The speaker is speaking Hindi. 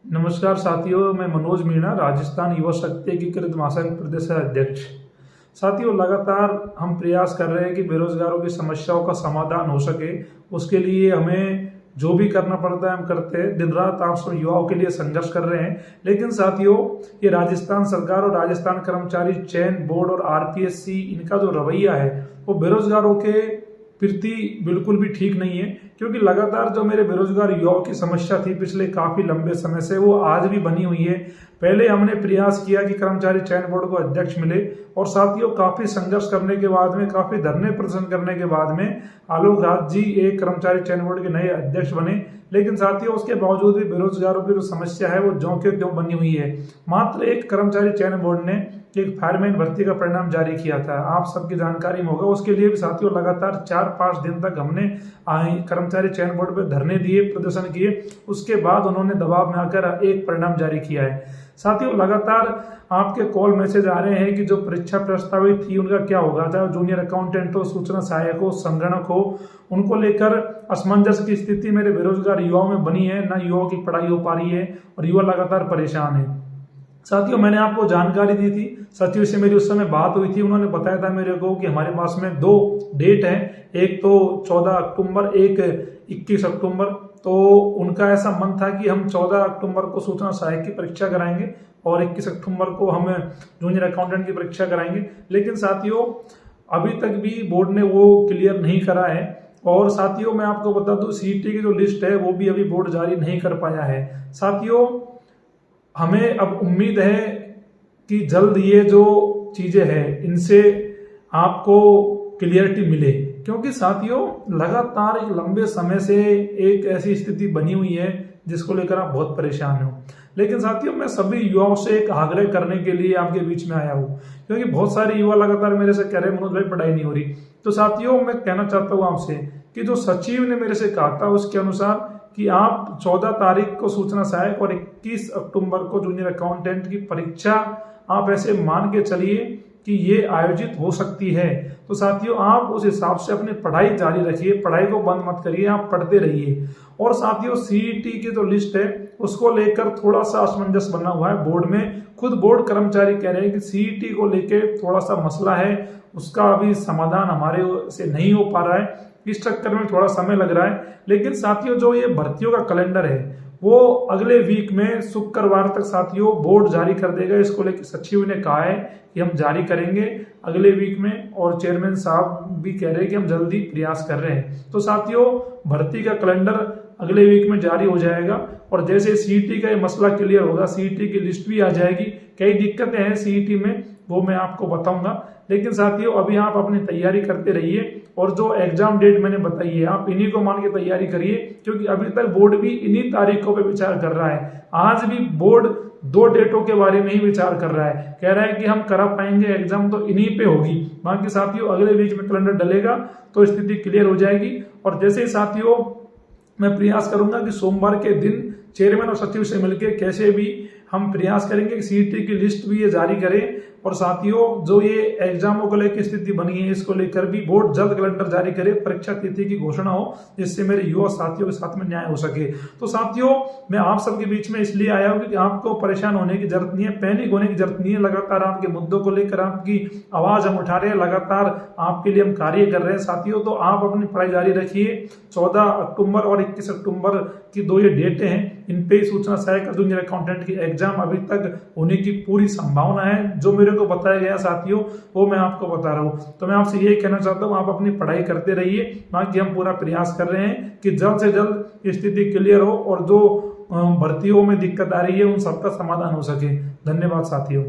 नमस्कार साथियों, मैं मनोज मीणा, राजस्थान युवा शक्ति एकीकृत महासंघ प्रदेश अध्यक्ष। साथियों, लगातार हम प्रयास कर रहे हैं कि बेरोजगारों की समस्याओं का समाधान हो सके। उसके लिए हमें जो भी करना पड़ता है हम करते हैं। दिन रात आप सब युवाओं के लिए संघर्ष कर रहे हैं। लेकिन साथियों, ये राजस्थान सरकार और राजस्थान कर्मचारी चयन बोर्ड और आरपीएससी, इनका जो रवैया है वो बेरोजगारों के प्रति बिल्कुल भी ठीक नहीं है। क्योंकि लगातार जो मेरे बेरोजगार युवाओं की समस्या थी पिछले काफी लंबे समय से, वो आज भी बनी हुई है। पहले हमने प्रयास किया कि कर्मचारी चयन बोर्ड को अध्यक्ष मिले, और साथियों काफी संघर्ष करने के बाद में, काफी धरने प्रदर्शन करने के बाद में आलोक राज जी एक कर्मचारी चयन बोर्ड के नए अध्यक्ष बने। लेकिन साथियों, उसके बावजूद भी बेरोजगारों की जो समस्या है वो ज्यों के त्यों बनी हुई है। मात्र एक कर्मचारी चयन बोर्ड ने एक फायरमैन भर्ती का परिणाम जारी किया था, आप सबकी जानकारी में होगा। उसके लिए भी साथियों लगातार 4-5 दिन तक हमने कर्मचारी चयन बोर्ड पर धरने दिए, प्रदर्शन किए। उसके बाद उन्होंने दबाव में आकर एक परिणाम जारी किया है। साथियों, लगातार आपके कॉल मैसेज आ रहे हैं कि जो परीक्षा प्रस्तावित थी उनका क्या होगा, चाहे जूनियर अकाउंटेंट हो, सूचना सहायक हो, संगणक हो, उनको लेकर असमंजस की स्थिति मेरे बेरोजगार युवाओं में बनी है। ना युवाओं की पढ़ाई हो पा रही है और युवा लगातार परेशान है। साथियों, मैंने आपको जानकारी दी थी, सचिव से मेरी उस समय बात हुई थी। उन्होंने बताया था मेरे को कि हमारे पास में 2 डेट हैं, एक तो 14 अक्टूबर, एक 21 अक्टूबर। तो उनका ऐसा मन था कि हम 14 अक्टूबर को सूचना सहायक की परीक्षा कराएंगे और 21 अक्टूबर को हम जूनियर अकाउंटेंट की परीक्षा कराएंगे। लेकिन साथियों, अभी तक भी बोर्ड ने वो क्लियर नहीं करा है। और साथियों, मैं आपको बता दूं, सीईटी की जो लिस्ट है वो भी अभी बोर्ड जारी नहीं कर पाया है। साथियों, हमें अब उम्मीद है कि जल्द ये जो चीजें हैं इनसे आपको क्लियरिटी मिले। क्योंकि साथियों, लगातार एक लंबे समय से एक ऐसी स्थिति बनी हुई है जिसको लेकर आप बहुत परेशान हो। लेकिन साथियों, मैं सभी युवाओं से एक आग्रह करने के लिए आपके बीच में आया हूँ। क्योंकि बहुत सारे युवा लगातार मेरे से कह रहे हैं मनोज भाई पढ़ाई नहीं हो रही। तो साथियों, मैं कहना चाहता हूँ आपसे कि जो सचिव ने मेरे से कहा था उसके अनुसार कि आप 14 तारीख को सूचना सहायक और 21 अक्टूबर को जूनियर अकाउंटेंट की परीक्षा आप ऐसे मान के चलिए कि ये आयोजित हो सकती है। तो साथियों, आप उस हिसाब से अपनी पढ़ाई जारी रखिए, पढ़ाई को बंद मत करिए, आप पढ़ते रहिए। और साथियों, सीईटी की जो लिस्ट है उसको लेकर थोड़ा सा असमंजस बना हुआ है बोर्ड में। खुद बोर्ड कर्मचारी कह रहे हैं कि सीईटी को लेकर थोड़ा सा मसला है, उसका अभी समाधान हमारे से नहीं हो पा रहा है, इस चक्कर में थोड़ा समय लग रहा है। लेकिन साथियों, जो ये भर्तियों का कैलेंडर है वो अगले वीक में शुक्रवार तक साथियों बोर्ड जारी कर देगा। इसको लेकर सचिव ने कहा है कि हम जारी करेंगे अगले वीक में, और चेयरमैन साहब भी कह रहे हैं कि हम जल्दी प्रयास कर रहे हैं। तो साथियों, भर्ती का कैलेंडर अगले वीक में जारी हो जाएगा, और जैसे सीईटी का ये मसला क्लियर होगा, सीईटी की लिस्ट भी आ जाएगी। कई दिक्कतें हैं सीईटी में, वो मैं आपको बताऊंगा। लेकिन साथियों, अभी आप अपनी तैयारी करते रहिए, और जो एग्जाम डेट मैंने बताई है आप इन्हीं को मान के तैयारी करिए। क्योंकि अभी तक बोर्ड भी इन्हीं तारीखों पे विचार कर रहा है। आज भी बोर्ड 2 डेटों के बारे में ही विचार कर रहा है, कह रहा है कि हम करा पाएंगे एग्जाम तो इन्हीं पे होगी। बाकी साथियों, अगले वीक में कैलेंडर डलेगा तो स्थिति क्लियर हो जाएगी। और जैसे ही साथियों, मैं प्रयास करूंगा कि सोमवार के दिन चेयरमैन और सचिव से मिलकर कैसे भी हम प्रयास करेंगे कि सीईटी की लिस्ट भी ये जारी करें। और साथियों, जो ये एग्जामों को लेकर स्थिति बनी है इसको लेकर भी बोर्ड जल्द कैलेंडर जारी करे, परीक्षा तिथि की घोषणा हो, जिससे मेरे युवा साथियों के साथ में न्याय हो सके। तो साथियों, मैं आप सबके बीच में इसलिए आया हूं कि आपको परेशान होने की जरूरत नहीं है, पैनिक होने की जरूरत नहीं है। लगातार आपके मुद्दों को लेकर आपकी आवाज हम उठा रहे हैं, लगातार आपके लिए हम कार्य कर रहे हैं। साथियों, तो आप अपनी पढ़ाई जारी रखिए। 14 अक्टूबर और 21 अक्टूबर की 2 ये डेटें हैं, इन पे सूचना सहायक जूनियर अकाउंटेंट की एग्जाम अभी तक होने की पूरी संभावना है। जो मेरे को बताया गया साथियों, वो मैं आपको बता रहा हूँ। तो मैं आपसे यही कहना चाहता हूँ, आप अपनी पढ़ाई करते रहिए। बाकी हम पूरा प्रयास कर रहे हैं कि जल्द से जल्द स्थिति क्लियर हो, और जो भर्तियों में दिक्कत आ रही है उन सबका समाधान हो सके। धन्यवाद साथियों।